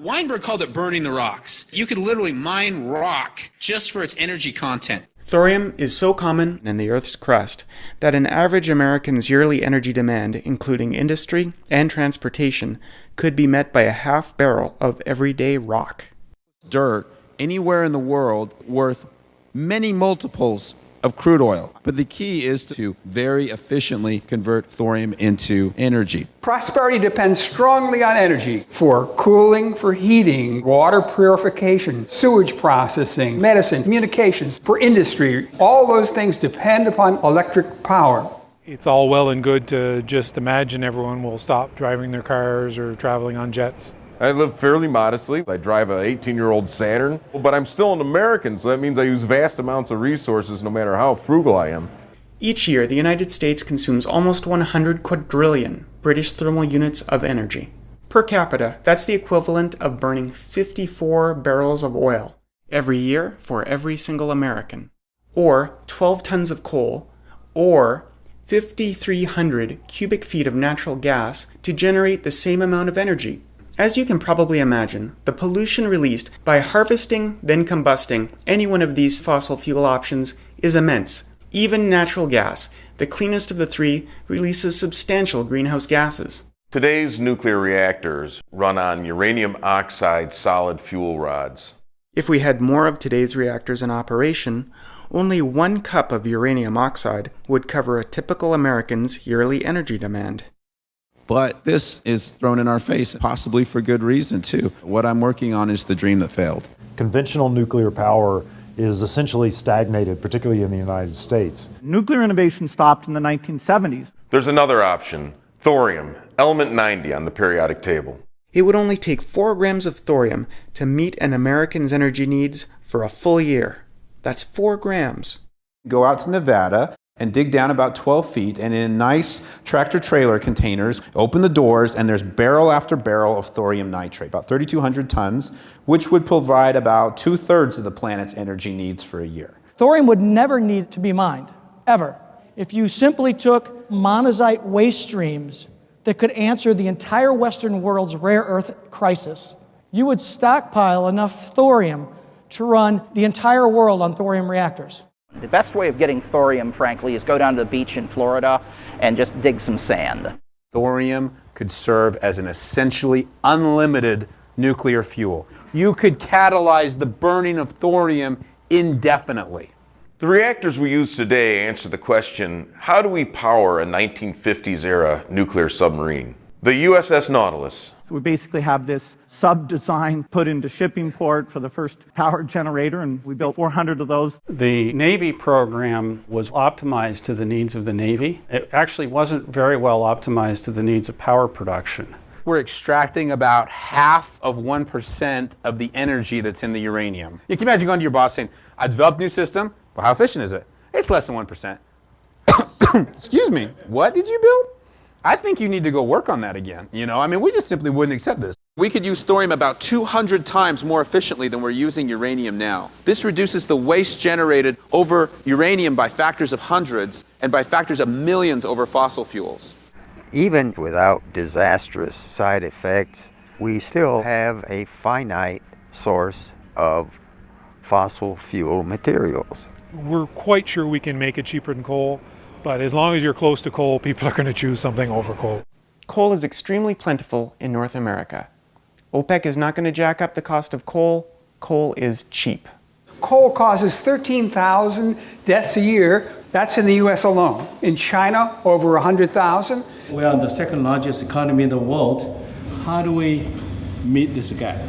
Weinberg called it burning the rocks. You could literally mine rock just for its energy content. Thorium is so common in the Earth's crust that an average American's yearly energy demand, including industry and transportation, could be met by a half barrel of everyday rock. Dirt anywhere in the world worth many multiples of crude oil. But the key is to very efficiently convert thorium into energy. Prosperity depends strongly on energy for cooling, for heating, water purification, sewage processing, medicine, communications, for industry. All those things depend upon electric power. It's all well and good to just imagine everyone will stop driving their cars or traveling on jets. I live fairly modestly. I drive an 18-year-old Saturn, but I'm still an American, so that means I use vast amounts of resources no matter how frugal I am. Each year, the United States consumes almost 100 quadrillion British thermal units of energy. Per capita, that's the equivalent of burning 54 barrels of oil every year for every single American, or 12 tons of coal, or 5,300 cubic feet of natural gas to generate the same amount of energy. As you can probably imagine, the pollution released by harvesting, then combusting any one of these fossil fuel options is immense. Even natural gas, the cleanest of the three, releases substantial greenhouse gases. Today's nuclear reactors run on uranium oxide solid fuel rods. If we had more of today's reactors in operation, only 1 cup of uranium oxide would cover a typical American's yearly energy demand. But this is thrown in our face, possibly for good reason, too. What I'm working on is the dream that failed. Conventional nuclear power is essentially stagnated, particularly in the United States. Nuclear innovation stopped in the 1970s. There's another option, thorium, element 90 on the periodic table. It would only take 4 grams of thorium to meet an American's energy needs for a full year. That's 4 grams. Go out to Nevada and dig down about 12 feet, and in nice tractor-trailer containers, open the doors, and there's barrel after barrel of thorium nitrate, about 3,200 tons, which would provide about 2/3 of the planet's energy needs for a year. Thorium would never need to be mined, ever, if you simply took monazite waste streams that could answer the entire Western world's rare earth crisis. You would stockpile enough thorium to run the entire world on thorium reactors. The best way of getting thorium, frankly, is go down to the beach in Florida and just dig some sand. Thorium could serve as an essentially unlimited nuclear fuel. You could catalyze the burning of thorium indefinitely. The reactors we use today answer the question, how do we power a 1950s-era nuclear submarine? The USS Nautilus. So we basically have this sub-design put into shipping port for the first power generator, and we built 400 of those. The Navy program was optimized to the needs of the Navy. It actually wasn't very well optimized to the needs of power production. We're extracting about half of 1% of the energy that's in the uranium. You can imagine going to your boss saying, I developed a new system. Well, how efficient is it? It's less than 1%. Excuse me, what did you build? I think you need to go work on that again. We just simply wouldn't accept this. We could use thorium about 200 times more efficiently than we're using uranium now. This reduces the waste generated over uranium by factors of hundreds and by factors of millions over fossil fuels. Even without disastrous side effects, we still have a finite source of fossil fuel materials. We're quite sure we can make it cheaper than coal. But as long as you're close to coal, people are going to choose something over coal. Coal is extremely plentiful in North America. OPEC is not going to jack up the cost of coal. Coal is cheap. Coal causes 13,000 deaths a year. That's in the U.S. alone. In China, over 100,000. We are the second largest economy in the world. How do we meet this gap?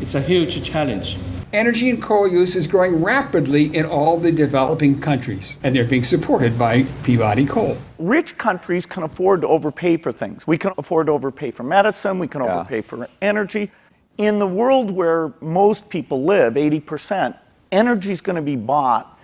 It's a huge challenge. Energy and coal use is growing rapidly in all the developing countries, and they're being supported by Peabody Coal. Rich countries can afford to overpay for things. We can afford to overpay for medicine, we can overpay for energy. In the world where most people live, 80%, energy is going to be bought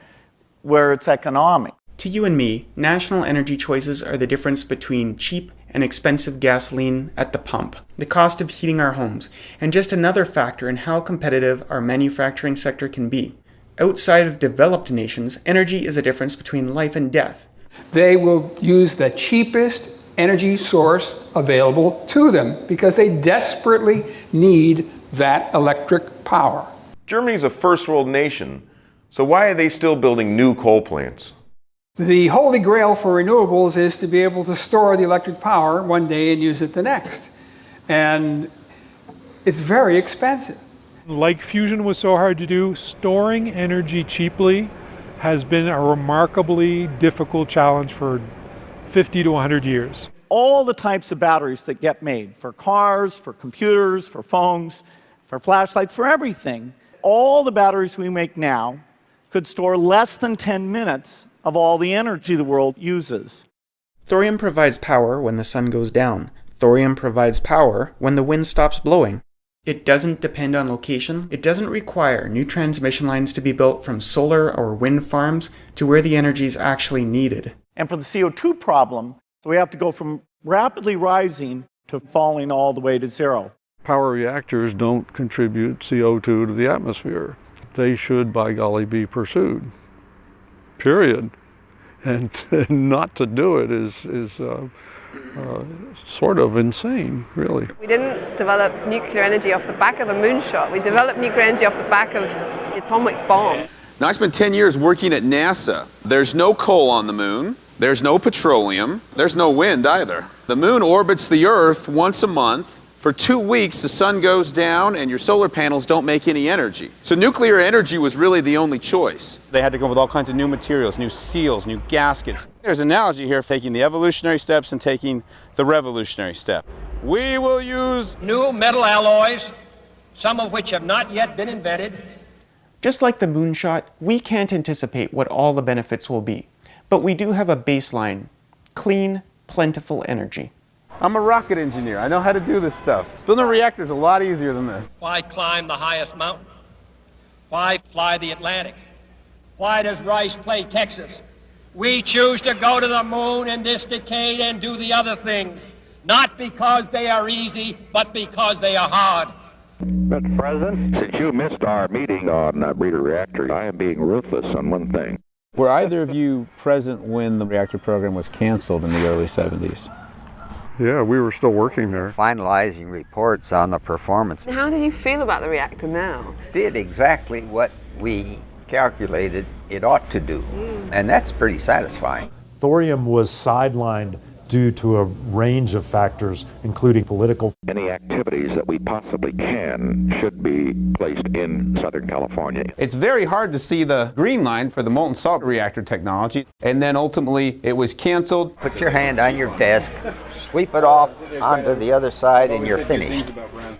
where it's economic. To you and me, national energy choices are the difference between cheap and expensive gasoline at the pump, the cost of heating our homes, and just another factor in how competitive our manufacturing sector can be. Outside of developed nations, energy is a difference between life and death. They will use the cheapest, energy source available to them because they desperately need that electric power. Germany's a first world nation, so why are they still building new coal plants? The holy grail for renewables is to be able to store the electric power one day and use it the next. And it's very expensive. Like fusion was so hard to do, storing energy cheaply has been a remarkably difficult challenge for 50 to 100 years. All the types of batteries that get made for cars, for computers, for phones, for flashlights, for everything, all the batteries we make now could store less than 10 minutes of all the energy the world uses. Thorium provides power when the sun goes down. Thorium provides power when the wind stops blowing. It doesn't depend on location. It doesn't require new transmission lines to be built from solar or wind farms to where the energy is actually needed. And for the CO2 problem, so we have to go from rapidly rising to falling all the way to zero. Power reactors don't contribute CO2 to the atmosphere. They should, by golly, be pursued. Period. And not to do it is sort of insane, really. We didn't develop nuclear energy off the back of the moonshot. We developed nuclear energy off the back of the atomic bomb. Now, I spent 10 years working at NASA. There's no coal on the moon. There's no petroleum. There's no wind either. The moon orbits the Earth once a month. For 2 weeks, the sun goes down and your solar panels don't make any energy. So nuclear energy was really the only choice. They had to go with all kinds of new materials, new seals, new gaskets. There's an analogy here of taking the evolutionary steps and taking the revolutionary step. We will use new metal alloys, some of which have not yet been invented. Just like the moonshot, we can't anticipate what all the benefits will be. But we do have a baseline: clean, plentiful energy. I'm a rocket engineer. I know how to do this stuff. Building a reactor is a lot easier than this. Why climb the highest mountain? Why fly the Atlantic? Why does Rice play Texas? We choose to go to the moon in this decade and do the other things, not because they are easy, but because they are hard. Mr. President, since you missed our meeting on breeder reactor, I am being ruthless on one thing. Were either of you present when the reactor program was canceled in the early 70s? Yeah, we were still working there. Finalizing reports on the performance. How do you feel about the reactor now? Did exactly what we calculated it ought to do, and that's pretty satisfying. Thorium was sidelined due to a range of factors, including political. Any activities that we possibly can should be placed in Southern California. It's very hard to see the green line for the molten salt reactor technology, and then ultimately it was canceled. Put your hand on your desk, sweep it off onto the other side, and you're finished.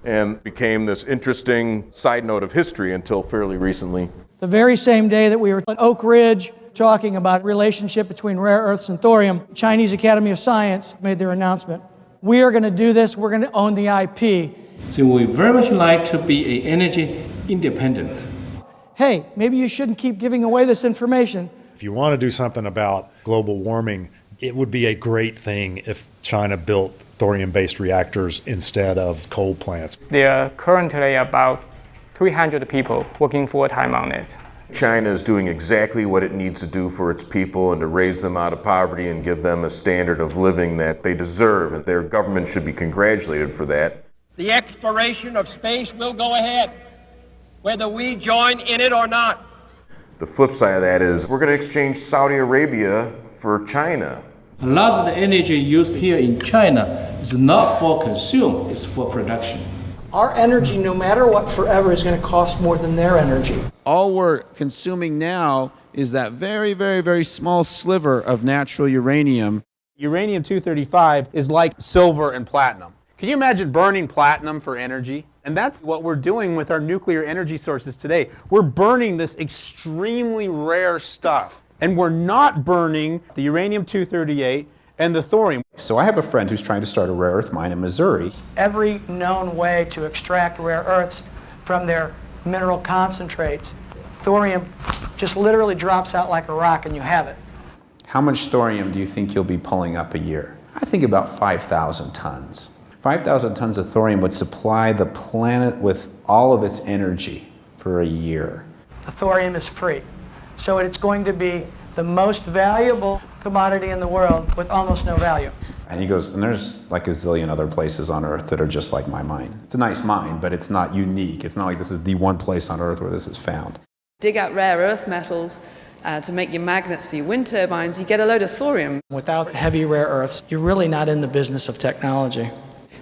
And became this interesting side note of history until fairly recently. The very same day that we were at Oak Ridge talking about relationship between rare earths and thorium, Chinese Academy of Science made their announcement. We are going to do this. We're going to own the IP. So we very much like to be energy independent. Hey, maybe you shouldn't keep giving away this information. If you want to do something about global warming, it would be a great thing if China built thorium-based reactors instead of coal plants. There are currently about 300 people working full-time on it. China is doing exactly what it needs to do for its people and to raise them out of poverty and give them a standard of living that they deserve, and their government should be congratulated for that. The exploration of space will go ahead, whether we join in it or not. The flip side of that is we're going to exchange Saudi Arabia for China. A lot of the energy used here in China is not for consume, it's for production. Our energy, no matter what, forever is going to cost more than their energy. All we're consuming now is that very, very, very small sliver of natural uranium. Uranium-235 is like silver and platinum. Can you imagine burning platinum for energy? And that's what we're doing with our nuclear energy sources today. We're burning this extremely rare stuff. And we're not burning the uranium-238 and the thorium. So I have a friend who's trying to start a rare earth mine in Missouri. Every known way to extract rare earths from their mineral concentrates, thorium just literally drops out like a rock and you have it. How much thorium do you think you'll be pulling up a year? I think about 5,000 tons. 5,000 tons of thorium would supply the planet with all of its energy for a year. The thorium is free, so it's going to be the most valuable commodity in the world with almost no value. And he goes, and there's like a zillion other places on Earth that are just like my mine. It's a nice mine, but it's not unique. It's not like this is the one place on Earth where this is found. Dig out rare earth metals to make your magnets for your wind turbines, you get a load of thorium. Without heavy rare earths, you're really not in the business of technology.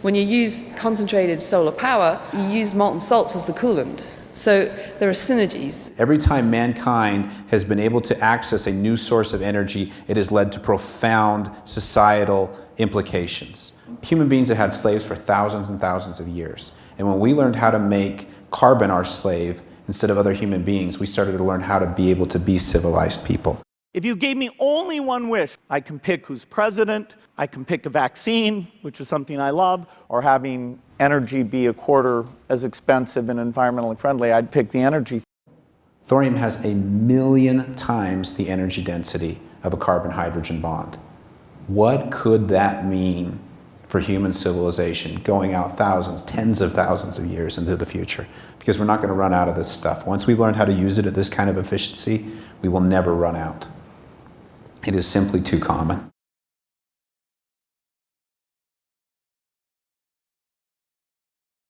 When you use concentrated solar power, you use molten salts as the coolant. So there are synergies. Every time mankind has been able to access a new source of energy, it has led to profound societal implications. Human beings have had slaves for thousands and thousands of years. And when we learned how to make carbon our slave instead of other human beings, we started to learn how to be able to be civilized people. If you gave me only one wish, I can pick who's president, I can pick a vaccine, which is something I love, or having energy be a quarter as expensive and environmentally friendly, I'd pick the energy. Thorium has 1,000,000 times the energy density of a carbon-hydrogen bond. What could that mean for human civilization going out thousands, tens of thousands of years into the future? Because we're not going to run out of this stuff. Once we've learned how to use it at this kind of efficiency, we will never run out. It is simply too common.